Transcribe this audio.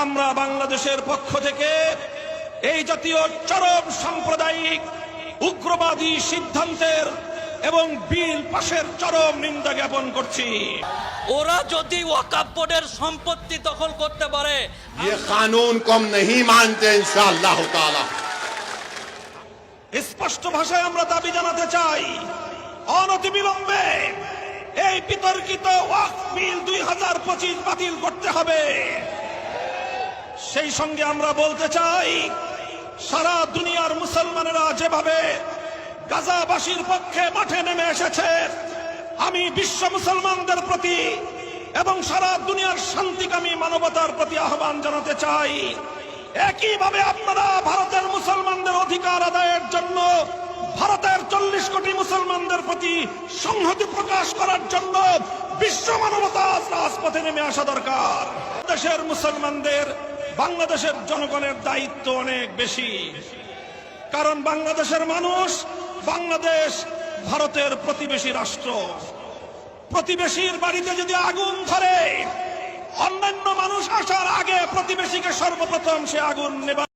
আমরা বাংলাদেশের পক্ষ থেকে এই জাতীয় চরম সাম্প্রদায়িক উগ্রবাদী সিদ্ধান্তের এবং বিল পাশের চরম নিন্দা জ্ঞাপন করছি। ওরা যদি ওয়াকফ বোর্ডের সম্পত্তি দখল করতে পারে, ये कानून को हम नहीं मानते इंशाअल्लाह ताला। স্পষ্ট ভাষায় আমরা দাবি জানাতে চাই, অনতিবিলম্বে এই বিতর্কিত ওয়াকফ বিল 2025 বাতিল করতে হবে। সেই সঙ্গে আমরা বলতে চাই, সারা দুনিয়ার মুসলমানেরা যেভাবে গাজাবাসীর পক্ষে মাঠে নেমে এসেছে, আমি বিশ্ব মুসলমানদের প্রতি এবং সারা দুনিয়ার শান্তিকামী মানবতার প্রতি আহ্বান জানাতে চাই, একইভাবে আপনারা ভারতের মুসলমানদের অধিকার আদায়ের জন্য ভারতের 40 কোটি মুসলমানদের প্রতি সংহতি প্রকাশ করার জন্য বিশ্ব মানবতা রাজপথে নেমে আসা দরকার। দেশের মুসলমানদের বাংলাদেশের জনগণের দায়িত্ব অনেক বেশি, কারণ বাংলাদেশের মানুষ, বাংলাদেশ ভারতের প্রতিবেশী রাষ্ট্র। প্রতিবেশীর বাড়িতে যদি আগুন ধরে, অন্যান্য মানুষ আসার আগে প্রতিবেশীকে সর্বপ্রথম সে আগুন নেবা